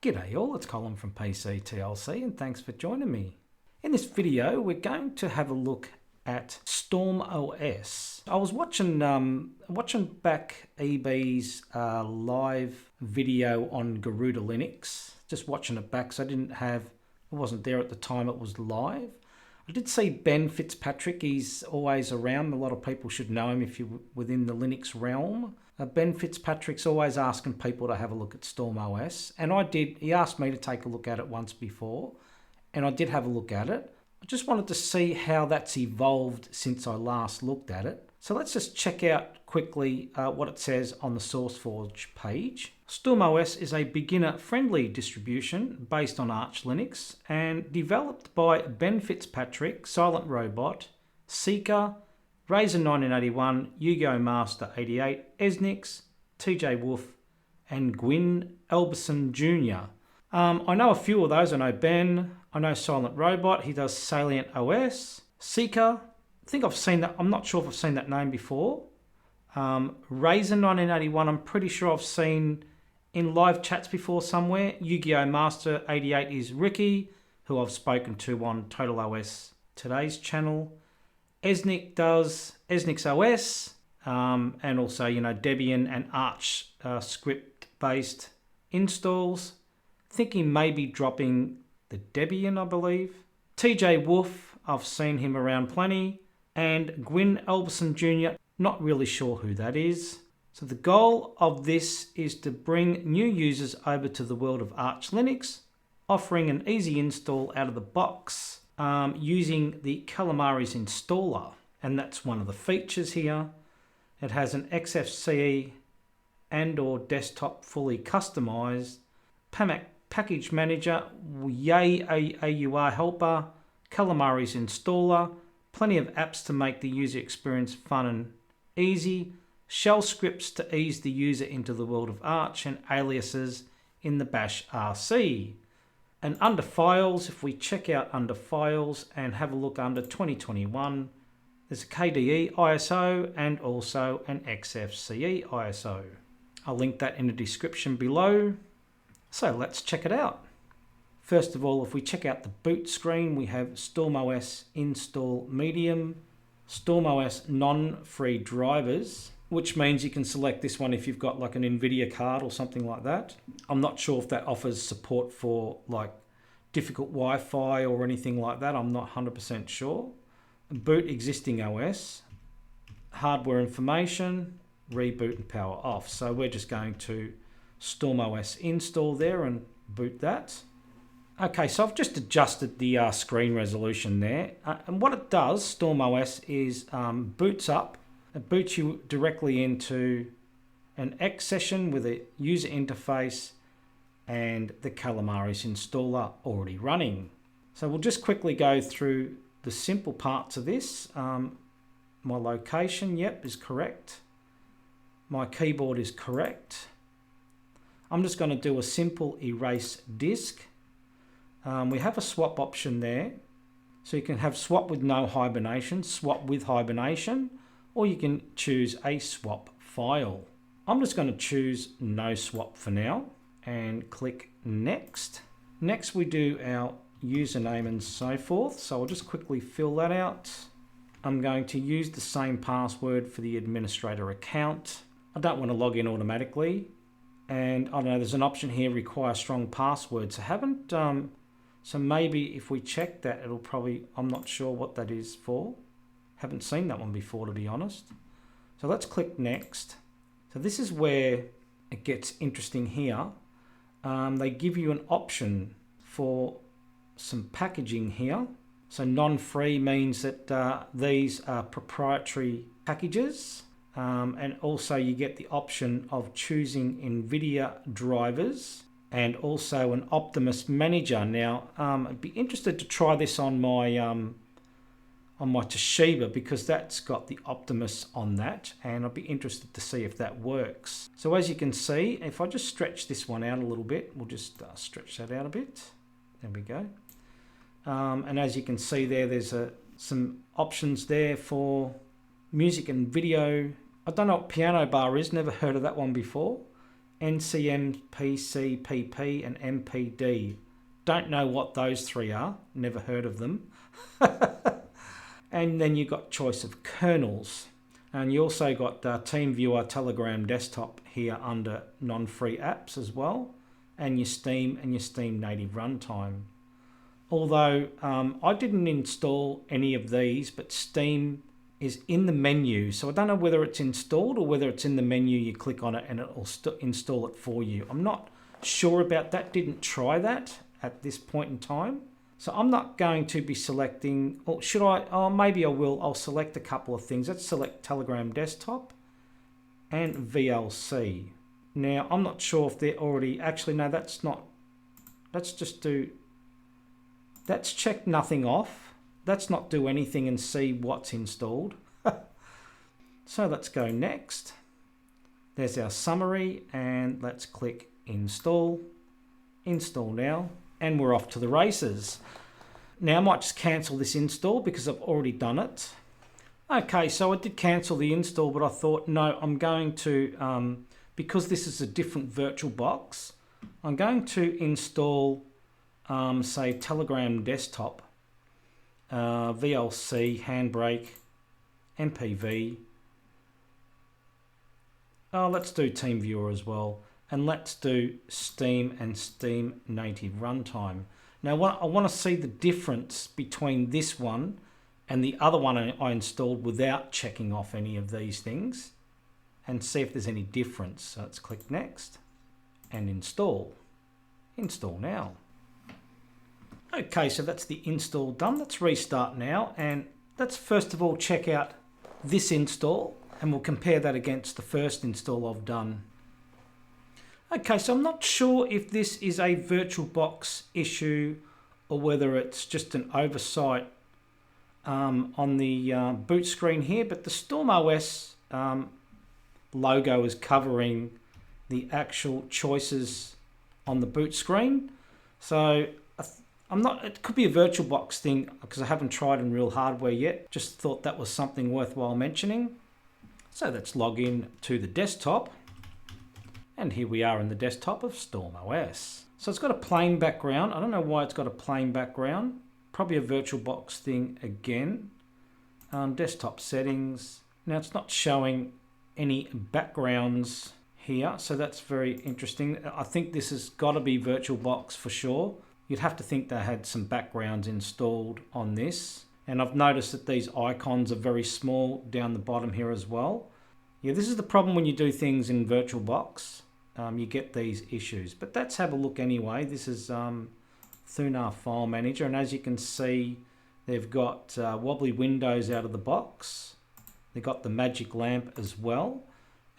G'day all, it's Colin from PC TLC and thanks for joining me. In this video we're going to have a look at StormOS. I was watching back EB's live video on DistroTube, just watching it back because I wasn't there at the time it was live. I did see Ben Fitzpatrick, he's always around, a lot of people should know him if you're within the Linux realm. Ben Fitzpatrick's always asking people to have a look at StormOS, and I did. He asked me to take a look at it once before, and I did have a look at it. I just wanted to see how that's evolved since I last looked at it. So let's just check out quickly what it says on the SourceForge page. StormOS is a beginner-friendly distribution based on Arch Linux and developed by Ben Fitzpatrick, Silent Robot, Seeker, Razer 1981, Yu-Gi-Oh! Master 88, eznix, TJ Wolf, and Gwyn Elberson Jr. I know a few of those. I know Ben, I know Silent Robot, he does Salient OS, Seeker, I think I've seen that, I'm not sure if I've seen that name before. Razer 1981, I'm pretty sure I've seen in live chats before somewhere. Yu-Gi-Oh! Master 88 is Ricky, who I've spoken to on Total OS Today's channel. Eznix does Eznix OS, and also, Debian and Arch script-based installs. I think he may be dropping the Debian, I believe. TJ Wolf, I've seen him around plenty. And Gwyn Elberson Jr., not really sure who that is. So the goal of this is to bring new users over to the world of Arch Linux, offering an easy install out of the box. Using the Calamares installer, and that's one of the features here. It has an XFCE and or desktop fully customized, Pamac package manager, Yay AUR helper, Calamares installer, plenty of apps to make the user experience fun and easy, shell scripts to ease the user into the world of Arch, and aliases in the bashrc. And under files, if we check out under files and have a look under 2021, there's a KDE ISO and also an XFCE ISO. I'll link that in the description below. So let's check it out. First of all, if we check out the boot screen, we have StormOS install medium, StormOS non-free drivers, which means you can select this one if you've got like an NVIDIA card or something like that. I'm not sure if that offers support for like difficult Wi-Fi or anything like that. I'm not 100% sure. Boot existing OS, hardware information, reboot and power off. So we're just going to StormOS install there and boot that. Okay, so I've just adjusted the screen resolution there. And what it does, StormOS, is boots up. It boots you directly into an X session with a user interface and the Calamares installer already running. So we'll just quickly go through the simple parts of this. My location, yep, is correct. My keyboard is correct. I'm just going to do a simple erase disk. We have a swap option there. So you can have swap with no hibernation, swap with hibernation, or you can choose a swap file. I'm just going to choose no swap for now and click next. Next we do our username and so forth. So I'll just quickly fill that out. I'm going to use the same password for the administrator account. I don't want to log in automatically. And I don't know, there's an option here, require strong passwords. I haven't, so maybe if we check that, it'll probably, I'm not sure what that is for. Haven't seen that one before, to be honest. So let's click next. So this is where it gets interesting here. They give you an option for some packaging here. So non-free means that these are proprietary packages. And also you get the option of choosing NVIDIA drivers and also an Optimus manager. Now, I'd be interested to try this on my Toshiba because that's got the Optimus on that, and I'd be interested to see if that works. So as you can see, if I just stretch this one out a little bit, we'll just stretch that out a bit. There we go. And as you can see there, there's some options there for music and video. I don't know what piano bar is, never heard of that one before. NCMPCPP and MPD. Don't know what those three are, never heard of them. And then you've got choice of kernels. And you also got TeamViewer, Telegram Desktop here under non-free apps as well. And your Steam and your Steam native runtime. Although I didn't install any of these, but Steam is in the menu. So I don't know whether it's installed or whether it's in the menu, you click on it and it'll install it for you. I'm not sure about that, didn't try that at this point in time. So I'm not going to be selecting, or should I? Oh, maybe I will. I'll select a couple of things. Let's select Telegram Desktop and VLC. Now, I'm not sure if they're already, actually, no, that's not. Let's just do, let's check nothing off. Let's not do anything and see what's installed. So let's go next. There's our summary and let's click install. Install now. And we're off to the races. Now I might just cancel this install because I've already done it. Okay, so I did cancel the install, but I thought, no, I'm going to, because this is a different VirtualBox, I'm going to install, say, Telegram Desktop, VLC, Handbrake, MPV. Let's do TeamViewer as well. And let's do Steam and Steam native runtime. Now I want to see the difference between this one and the other one I installed without checking off any of these things and see if there's any difference. So let's click next and install. Install now. Okay, so that's the install done. Let's restart now and let's first of all check out this install and we'll compare that against the first install I've done. Okay, so I'm not sure if this is a VirtualBox issue or whether it's just an oversight on the boot screen here, but the StormOS logo is covering the actual choices on the boot screen. So I'm not, it could be a VirtualBox thing because I haven't tried in real hardware yet. Just thought that was something worthwhile mentioning. So let's log in to the desktop. And here we are in the desktop of StormOS. So it's got a plain background. I don't know why it's got a plain background. Probably a VirtualBox thing again. Desktop settings. Now it's not showing any backgrounds here, so that's very interesting. I think this has got to be VirtualBox for sure. You'd have to think they had some backgrounds installed on this. And I've noticed that these icons are very small down the bottom here as well. Yeah, this is the problem when you do things in VirtualBox. You get these issues. But let's have a look anyway. This is Thunar File Manager. And as you can see, they've got wobbly windows out of the box. They've got the magic lamp as well.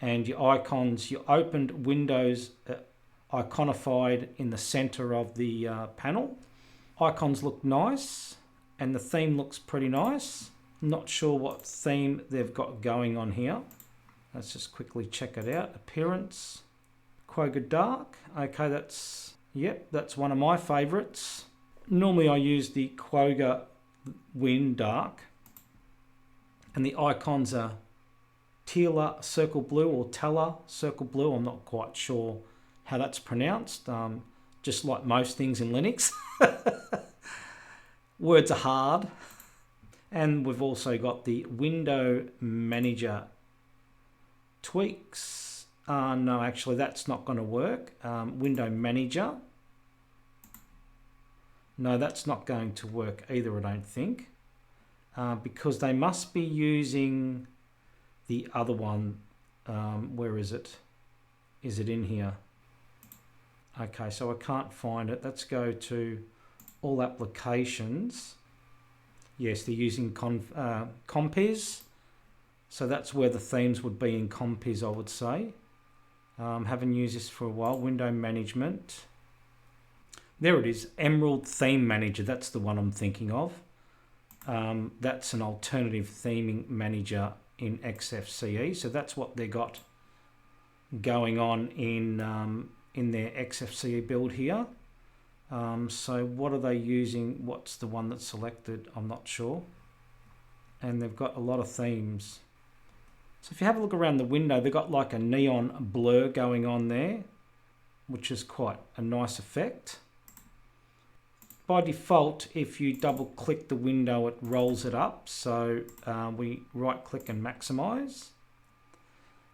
And your icons, your opened windows iconified in the center of the panel. Icons look nice. And the theme looks pretty nice. Not sure what theme they've got going on here. Let's just quickly check it out. Appearance, Quagga Dark. Okay, that's one of my favorites. Normally I use the Quagga Win Dark. And the icons are Teal Circle Blue or Teller Circle Blue. I'm not quite sure how that's pronounced. Just like most things in Linux. Words are hard. And we've also got the Window Manager tweaks. No, actually that's not going to work. Window Manager. No, that's not going to work either, I don't think. Because they must be using the other one. Where is it? Is it in here? Okay, so I can't find it. Let's go to all applications. Yes, they're using Compiz. So that's where the themes would be in Compiz, I would say. Haven't used this for a while. Window Management. There it is. Emerald Theme Manager. That's the one I'm thinking of. That's an alternative theming manager in XFCE. So that's what they got going on in their XFCE build here. So what are they using? What's the one that's selected? I'm not sure. And they've got a lot of themes. So if you have a look around the window, they've got like a neon blur going on there. which is quite a nice effect. By default, if you double click the window, it rolls it up. So we right click and maximize.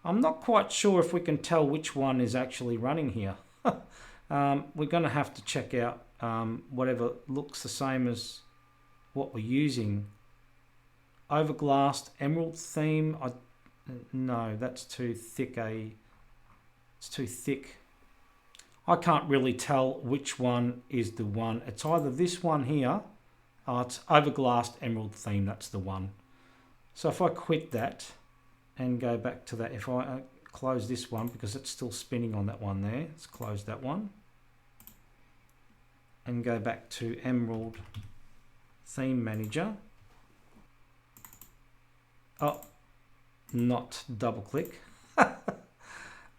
I'm not quite sure if we can tell which one is actually running here. We're going to have to check out whatever looks the same as what we're using. Overglassed emerald theme. No, that's too thick. It's too thick. I can't really tell which one is the one. It's either this one here. It's overglassed emerald theme. That's the one. So if I quit that and go back to that, if I close this one because it's still spinning on that one there. Let's close that one and go back to Emerald Theme Manager. Oh, not double click.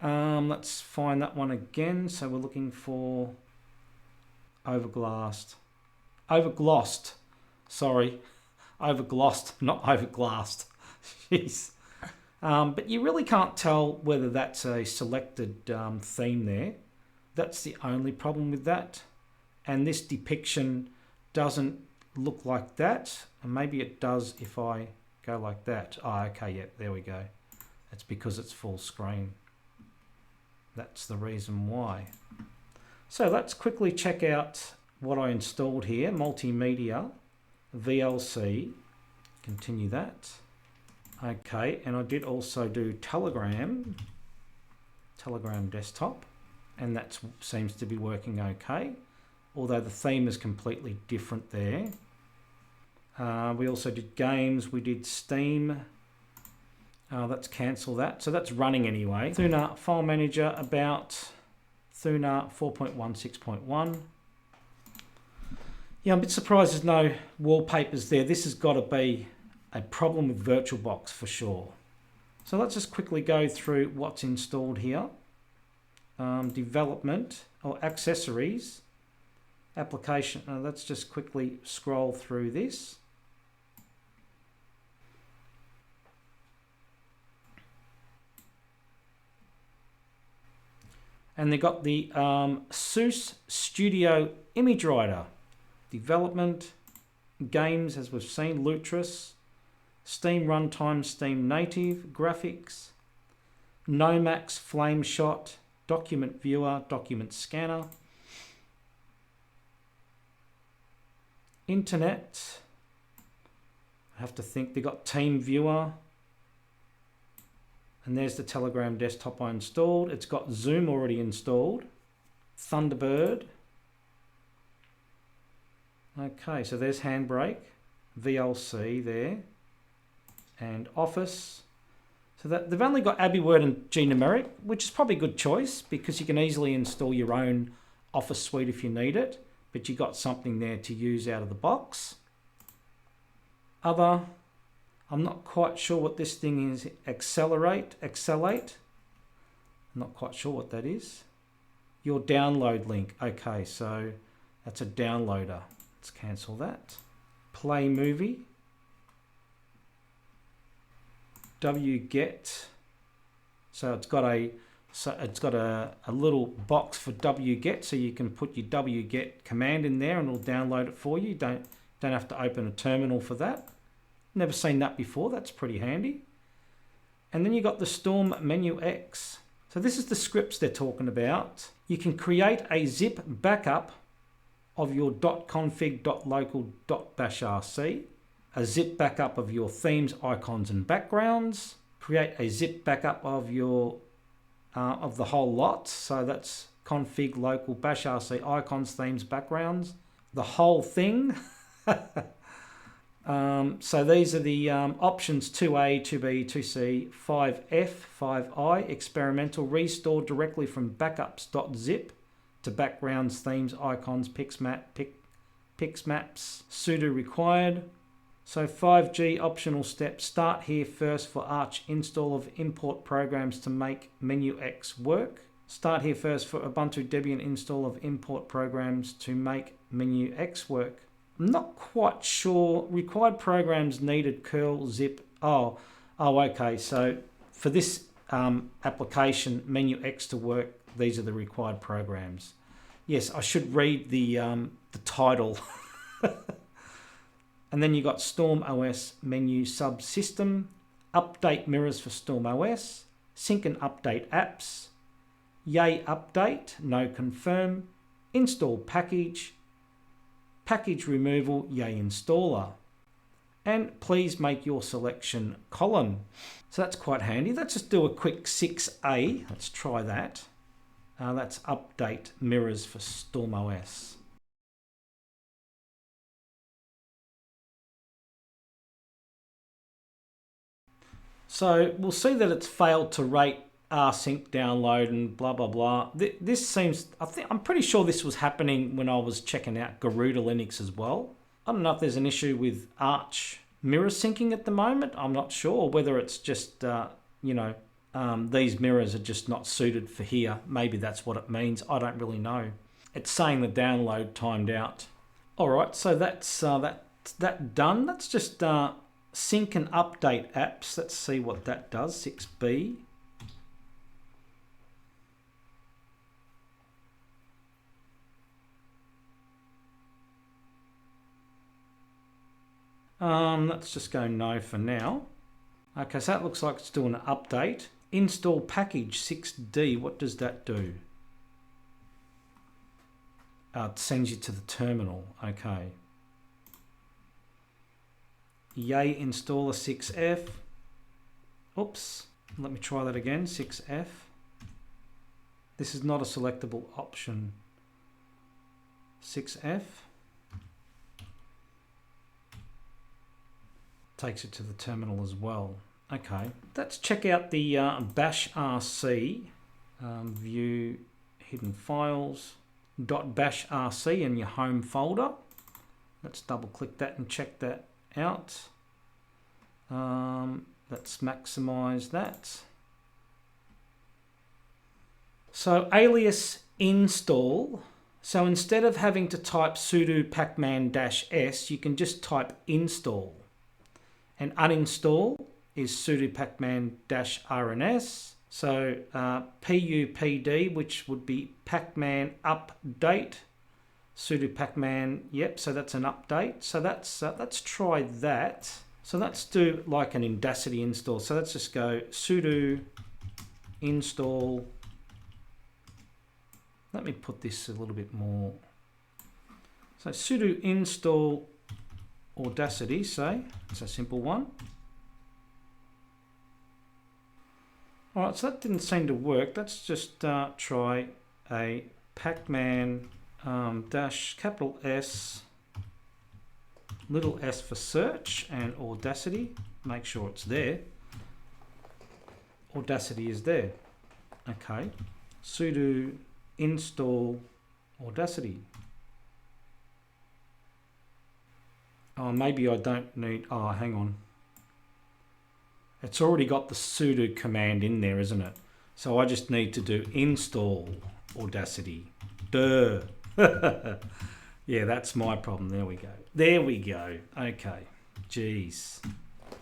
Let's find that one again. So we're looking for overglassed, sorry, overglassed, not overglassed. Jeez. But you really can't tell whether that's a selected theme there. That's the only problem with that. And this depiction doesn't look like that. And maybe it does if I go like that. Oh, okay, yeah, there we go. It's because it's full screen. That's the reason why. So let's quickly check out what I installed here. Multimedia, VLC, continue that. Okay, and I did also do Telegram desktop, and that seems to be working okay, although the theme is completely different there. We also did games, we did Steam. Let's cancel that. So that's running anyway. Thuna file manager, about Thuna 4.16.1. Yeah, I'm a bit surprised there's no wallpapers there. This has got to be a problem with VirtualBox for sure. So let's just quickly go through what's installed here. Development or accessories, application. Let's just quickly scroll through this. And they got the SUSE Studio Image Writer. Development, games as we've seen, Lutris, Steam Runtime, Steam Native, graphics, Nomax, Flameshot, Document Viewer, Document Scanner, Internet, I have to think, they got Team Viewer, and there's the Telegram desktop I installed. It's got Zoom already installed, Thunderbird. Okay, so there's Handbrake, VLC there, and Office. So that they've only got AbiWord and Gnumeric, which is probably a good choice because you can easily install your own Office suite if you need it, but you got something there to use out of the box. Other, I'm not quite sure what this thing is. Accelerate. I'm not quite sure what that is. Your download link. Okay, so that's a downloader. Let's cancel that. Play movie. wget. So it's got a little box for wget, so you can put your wget command in there and it'll download it for you. Don't have to open a terminal for that. Never seen that before. That's pretty handy. And then you got the Storm Menu X. So this is the scripts they're talking about. You can create a zip backup of your .config.local.bashrc, a zip backup of your themes, icons, and backgrounds. Create a zip backup of your of the whole lot. So that's config, local, bashrc, icons, themes, backgrounds, the whole thing. So these are the options: 2A, 2B, 2C, 5F, 5I, experimental, restore directly from backups.zip to backgrounds, themes, icons, pixmaps, sudo required. So 5G optional step, start here first for Arch install of import programs to make menu X work. Start here first for Ubuntu Debian install of import programs to make menu X work. I'm not quite sure. Required programs needed, curl, zip. Oh, okay. So for this application, menu X to work, these are the required programs. Yes, I should read the title. And then you got StormOS menu subsystem, update mirrors for StormOS, sync and update apps, yay update, no confirm, install package, package removal, yay installer. And please make your selection Colin. So that's quite handy. Let's just do a quick 6A. Let's try that. That's update mirrors for StormOS. So we'll see that it's failed to rate rsync download and blah, blah, blah. This seems, I'm pretty sure this was happening when I was checking out DistroTube as well. I don't know if there's an issue with Arch mirror syncing at the moment. I'm not sure whether it's just, these mirrors are just not suited for here. Maybe that's what it means. I don't really know. It's saying the download timed out. All right, so that's that done. Let's just sync and update apps. Let's see what that does. 6B. Let's just go no for now. Okay, so that looks like it's doing an update. Install package 6D, what does that do? It sends you to the terminal, okay. Yay installer 6F. Oops, let me try that again, 6F. This is not a selectable option. 6F. Takes it to the terminal as well. Okay, let's check out the bashrc, view hidden files, .bashrc in your home folder. Let's double click that and check that out. Let's maximize that. So alias install. So instead of having to type sudo pacman-s, you can just type install. And uninstall is sudo pacman-rns. So pupd, which would be pacman update, sudo pacman, yep, so that's an update. So that's let's try that. So let's do like an Audacity install. So let's just go sudo install. Let me put this a little bit more. So sudo install Audacity, say, it's a simple one. All right, so that didn't seem to work. Let's just try a pacman dash capital S, little s for search, and Audacity. Make sure it's there. Audacity is there. Okay, sudo install Audacity. Oh, maybe I don't need, oh, hang on. It's already got the sudo command in there, isn't it? So I just need to do install Audacity. Duh. Yeah, that's my problem. There we go. There we go. Okay. Jeez.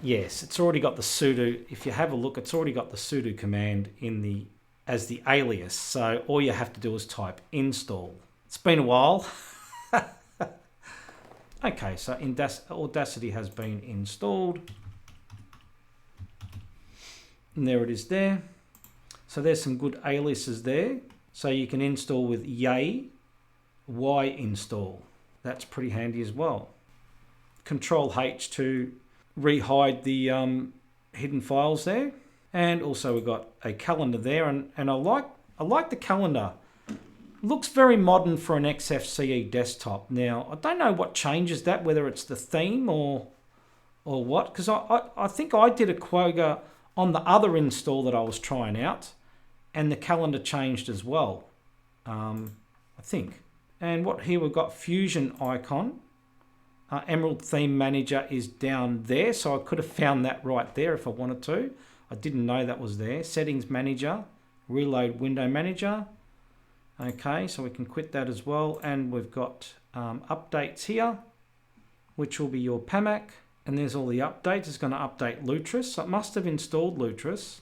Yes, it's already got the sudo. If you have a look, it's already got the sudo command in the as the alias. So all you have to do is type install. It's been a while. Okay, so Audacity has been installed. And there it is there. So there's some good aliases there. So you can install with yay, y install. That's pretty handy as well. Control H to re-hide the hidden files there. And also we've got a calendar there. And I like the calendar. Looks very modern for an XFCE desktop. Now, I don't know what changes that, whether it's the theme or what, because I think I did a quagga on the other install that I was trying out, and the calendar changed as well, I think. And what here we've got Fusion icon. Emerald Theme Manager is down there, so I could have found that right there if I wanted to. I didn't know that was there. Settings Manager, Reload Window Manager. Okay, so we can quit that as well. And we've got updates here, which will be your Pamac. And there's all the updates. It's going to update Lutris. So it must have installed Lutris.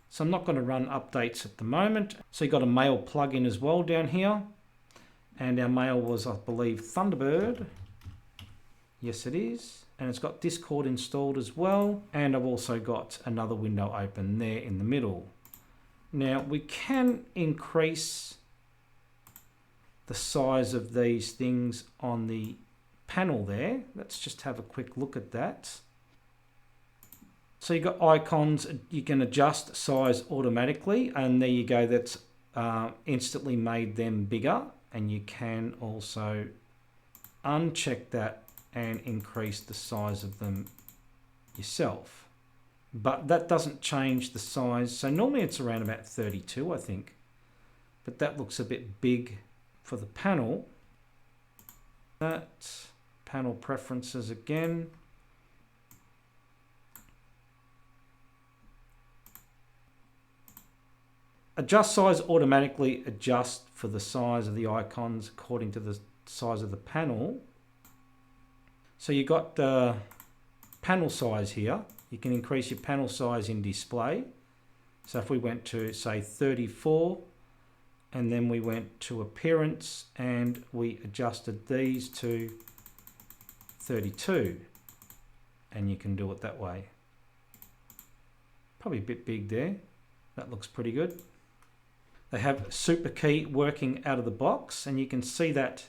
So I'm not going to run updates at the moment. So you got a mail plugin as well down here. And our mail was, I believe, Thunderbird. Yes, it is. And it's got Discord installed as well. And I've also got another window open there in the middle. Now we can increase the size of these things on the panel there. Let's just have a quick look at that. So you've got icons, you can adjust size automatically, and there you go, that's instantly made them bigger. And you can also uncheck that and increase the size of them yourself. But that doesn't change the size. So normally it's around about 32, I think. But that looks a bit big for the panel. That panel preferences again. Adjust size automatically adjust for the size of the icons according to the size of the panel. So you got the panel size here. You can increase your panel size in display. So if we went to say 34 and then we went to appearance and we adjusted these to 32, and you can do it that way. Probably a bit big there. That looks pretty good. They have super key working out of the box, and you can see that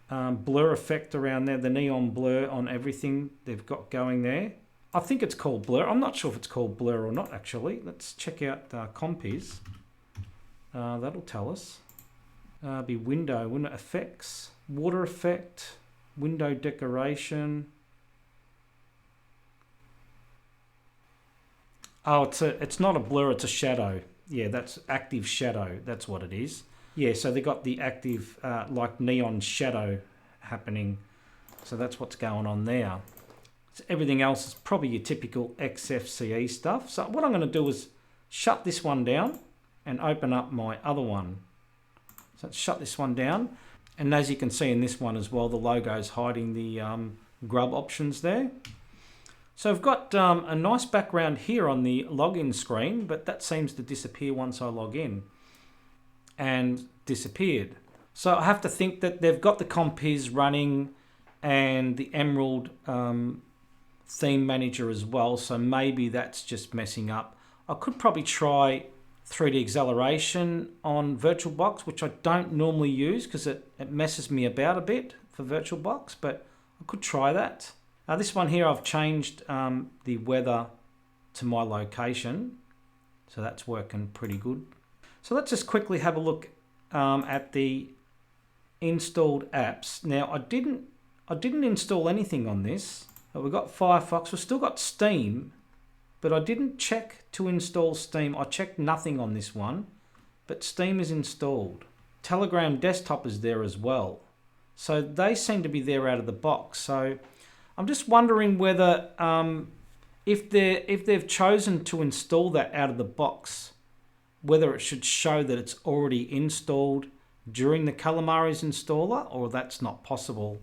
blur effect around there, the neon blur on everything they've got going there. I think it's called blur. I'm not sure if it's called blur or not actually. Let's check out Compiz. That'll tell us. Be window effects, water effect, window decoration. Oh, it's not a blur, it's a shadow. Yeah, that's active shadow. That's what it is. Yeah, so they got the active like neon shadow happening. So that's what's going on there. So everything else is probably your typical XFCE stuff. So what I'm going to do is shut this one down and open up my other one. So let's shut this one down. And as you can see in this one as well, the logo is hiding the grub options there. So I've got a nice background here on the login screen, but that seems to disappear once I log in. And disappeared. So I have to think that they've got the Compiz running and the Emerald theme manager as well. So maybe that's just messing up. I could probably try 3D acceleration on VirtualBox, which I don't normally use because it messes me about a bit for VirtualBox, but I could try that. This one here, I've changed the weather to my location. So that's working pretty good. So let's just quickly have a look at the installed apps. Now I didn't install anything on this. We've got Firefox, we've still got Steam, but I didn't check to install Steam. I checked nothing on this one, but Steam is installed. Telegram desktop is there as well. So they seem to be there out of the box. So I'm just wondering whether if they've chosen to install that out of the box, whether it should show that it's already installed during the Calamares installer, or that's not possible.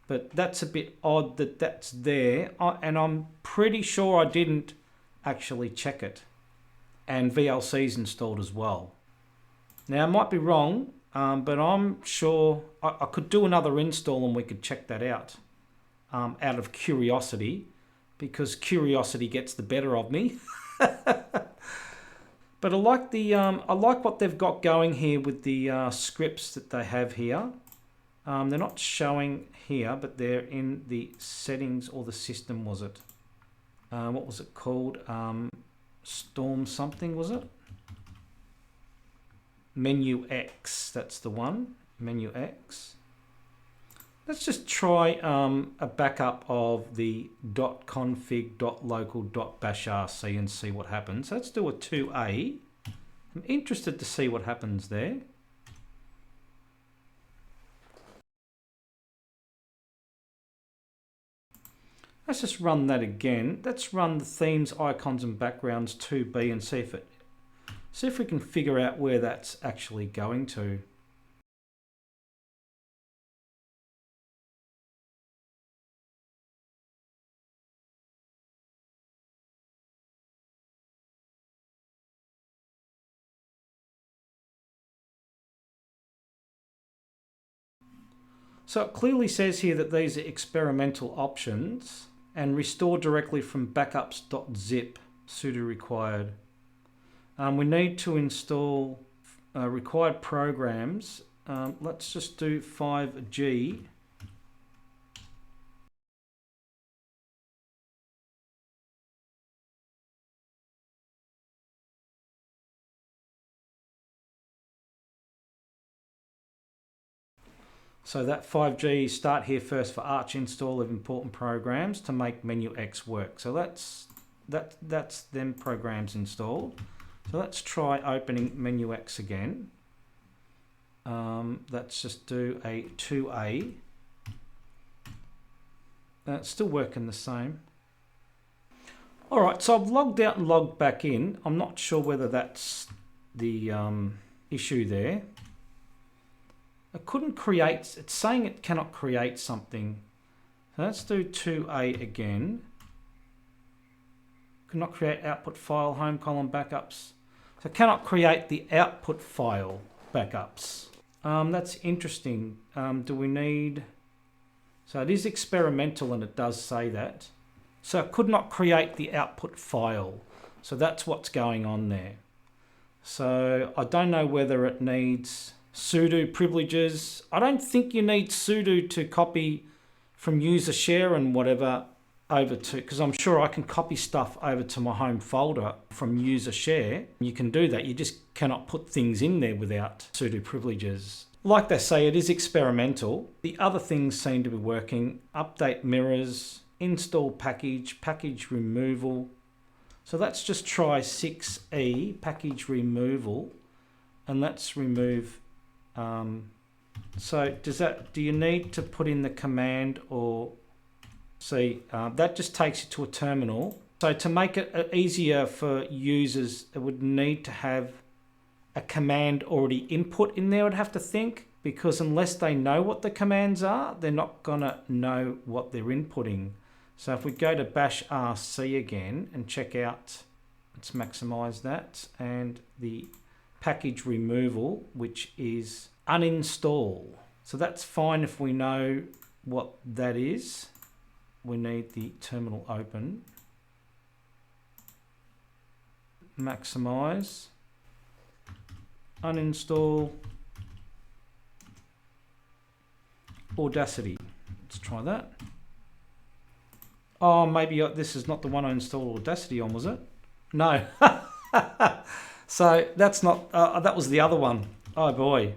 But that's a bit odd that that's there, and I'm pretty sure I didn't actually check it. And VLC's installed as well. Now I might be wrong, but I'm sure I could do another install and we could check that out of curiosity, because curiosity gets the better of me. But I like what they've got going here with the scripts that they have here. They're not showing here, but they're in the settings, or the system, was it? What was it called? Storm something, was it? Menu X, that's the one. Menu X. Let's just try a backup of the .config.local.bashrc and see what happens. So let's do a 2A. I'm interested to see what happens there. Let's just run that again. Let's run the themes, icons and backgrounds 2B and see if we can figure out where that's actually going to. So it clearly says here that these are experimental options, and restore directly from backups.zip, sudo required. We need to install required programs. Let's just do 5G. So that 5G, start here first for Arch install of important programs to make menu X work. So that's them programs installed. So let's try opening menu X again. Let's just do a 2A. It's still working the same. All right, so I've logged out and logged back in. I'm not sure whether that's the issue there. I couldn't create, it's saying it cannot create something. So let's do 2A again. Cannot create output file, home column backups. So cannot create the output file backups. That's interesting. Do we need, so it is experimental and it does say that. So it could not create the output file. So that's what's going on there. So I don't know whether it needs sudo privileges. I don't think you need sudo to copy from user share and whatever over to, because I'm sure I can copy stuff over to my home folder from user share. You can do that. You just cannot put things in there without sudo privileges. Like they say, it is experimental. The other things seem to be working. Update mirrors, install package, package removal. So let's just try 6E, package removal, and let's remove. So do you need to put in the command or see, that just takes you to a terminal. So to make it easier for users, it would need to have a command already input in there, I'd have to think, because unless they know what the commands are, they're not gonna know what they're inputting. So if we go to bashrc again and check out, let's maximize that, and the package removal, which is uninstall. So that's fine if we know what that is. We need the terminal open. Maximize. Uninstall. Audacity. Let's try that. Oh, maybe this is not the one I installed Audacity on, was it? No. So that's not, that was the other one. Oh boy.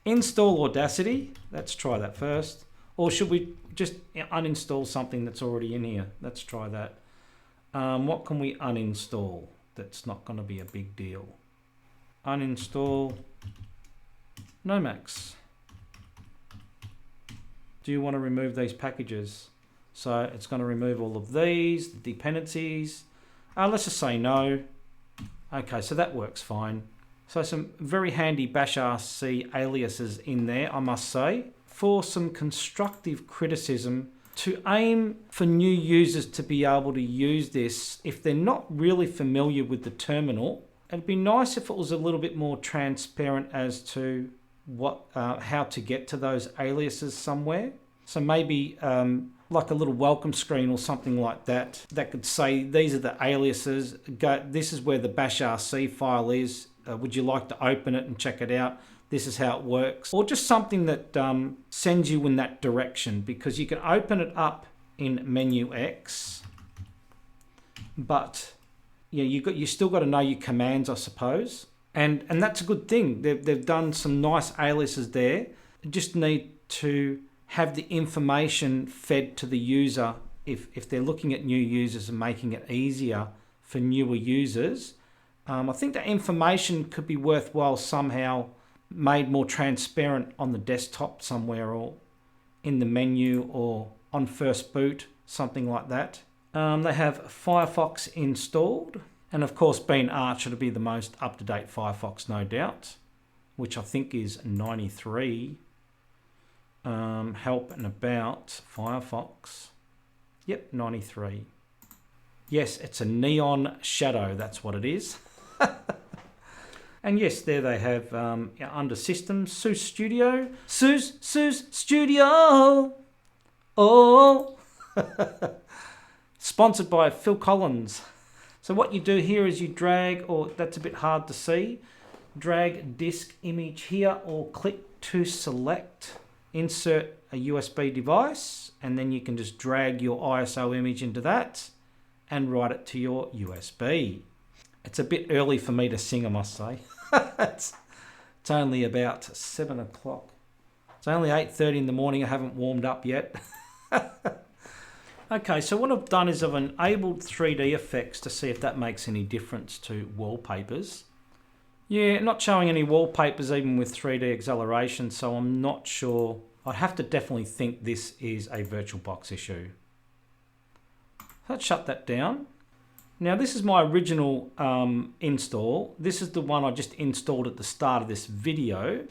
Install Audacity. Let's try that first. Or should we just uninstall something that's already in here? Let's try that. What can we uninstall? That's not going to be a big deal. Uninstall Nomax. Do you want to remove these packages? So it's going to remove all of these, the dependencies. Let's just say no. Okay, so that works fine. So some very handy bashrc aliases in there, I must say. For some constructive criticism, to aim for new users to be able to use this, if they're not really familiar with the terminal, it'd be nice if it was a little bit more transparent as to what, how to get to those aliases somewhere. So maybe like a little welcome screen or something like that, that could say, these are the aliases, this is where the bashrc file is, would you like to open it and check it out? This is how it works. Or just something that sends you in that direction, because you can open it up in menu X, but yeah, you still got to know your commands, I suppose. And that's a good thing. They've done some nice aliases there. You just need to have the information fed to the user if they're looking at new users and making it easier for newer users. I think that information could be worthwhile somehow made more transparent on the desktop somewhere, or in the menu, or on first boot, something like that. They have Firefox installed, and of course, being Arch, it'll be the most up-to-date Firefox, no doubt, which I think is 93. Help and about Firefox. Yep, 93. Yes, it's a neon shadow, that's what it is. And yes, there they have under Systems, SUSE Studio. SUSE Studio! Oh! Sponsored by Phil Collins. So what you do here is you drag, or that's a bit hard to see, drag disk image here or click to select, insert a USB device, and then you can just drag your ISO image into that and write it to your USB. It's a bit early for me to sing, I must say. It's only about 7 o'clock. It's only 8:30 in the morning. I haven't warmed up yet. Okay, so what I've done is I've enabled 3D effects to see if that makes any difference to wallpapers. Yeah, not showing any wallpapers even with 3D acceleration, so I'm not sure. I'd have to definitely think this is a VirtualBox issue. Let's shut that down. Now this is my original install. This is the one I just installed at the start of this video.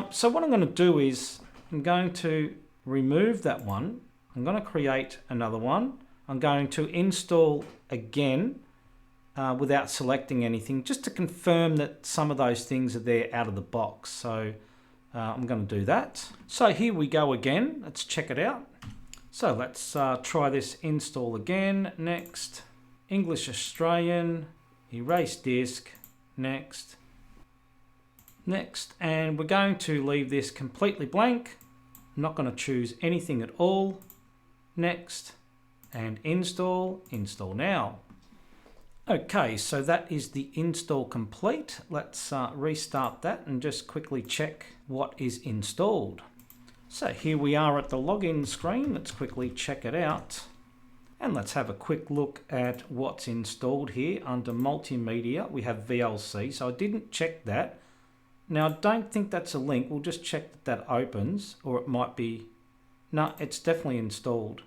So what I'm going to do is I'm going to remove that one. I'm going to create another one. I'm going to install again without selecting anything, just to confirm that some of those things are there out of the box. So I'm going to do that. So here we go again. Let's check it out. So let's try this install again. Next. English Australian. Erase disk. Next. Next. And we're going to leave this completely blank. I'm not going to choose anything at all. Next, and install now. Okay, so that is the install complete. Let's restart that and just quickly check what is installed. So here we are at the login screen. Let's quickly check it out. And let's have a quick look at what's installed here. Under multimedia, we have VLC, so I didn't check that. Now, I don't think that's a link. We'll just check that that opens, or it might be... No, it's definitely installed.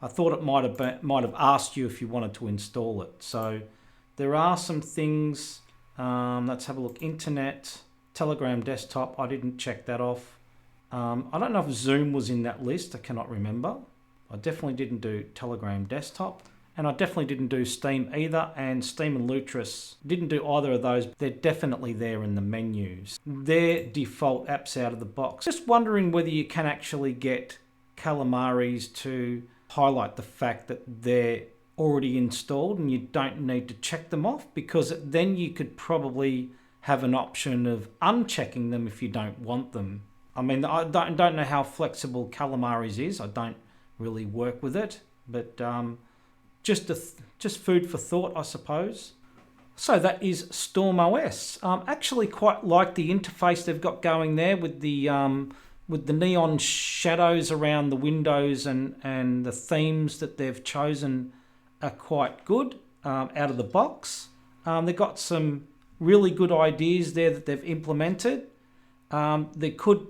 I thought it might have asked you if you wanted to install it. So there are some things. Let's have a look. Internet, Telegram desktop. I didn't check that off. I don't know if Zoom was in that list. I cannot remember. I definitely didn't do Telegram desktop. And I definitely didn't do Steam either. And Steam and Lutris didn't do either of those. They're definitely there in the menus. They're default apps out of the box. Just wondering whether you can actually get Calamares to highlight the fact that they're already installed and you don't need to check them off, because then you could probably have an option of unchecking them if you don't want them. I mean, I don't know how flexible Calamares is. I don't really work with it, but just food for thought, I suppose. So that is StormOS. Actually quite like the interface they've got going there with the neon shadows around the windows, and the themes that they've chosen are quite good out of the box. They've got some really good ideas there that they've implemented. They could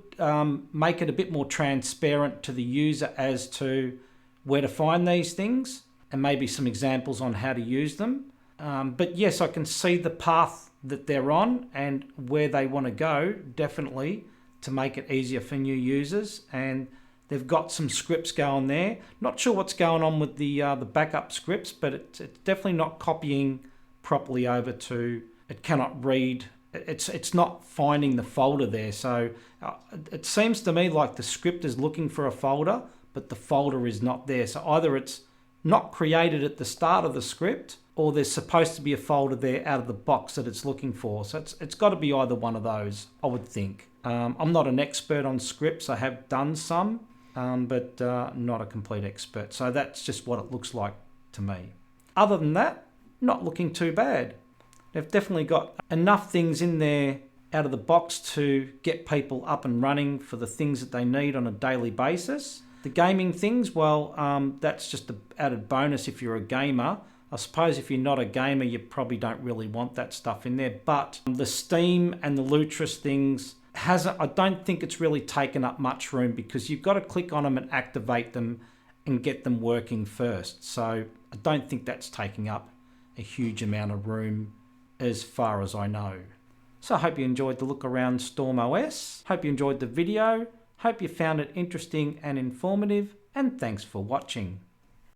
make it a bit more transparent to the user as to where to find these things, and maybe some examples on how to use them. But yes, I can see the path that they're on and where they want to go, definitely, to make it easier for new users. And they've got some scripts going there. Not sure what's going on with the backup scripts, but it's definitely not copying properly over to, it cannot read. It's not finding the folder there. So it seems to me like the script is looking for a folder, but the folder is not there. So either it's not created at the start of the script, or there's supposed to be a folder there out of the box that it's looking for. So it's got to be either one of those, I would think. I'm not an expert on scripts. I have done some, but not a complete expert. So that's just what it looks like to me. Other than that, not looking too bad. They've definitely got enough things in there out of the box to get people up and running for the things that they need on a daily basis. The gaming things, well, that's just an added bonus if you're a gamer. I suppose if you're not a gamer, you probably don't really want that stuff in there. But the Steam and the Lutris things, I don't think it's really taken up much room, because you've got to click on them and activate them and get them working first. So I don't think that's taking up a huge amount of room as far as I know. So I hope you enjoyed the look around StormOS. Hope you enjoyed the video. Hope you found it interesting and informative, and thanks for watching.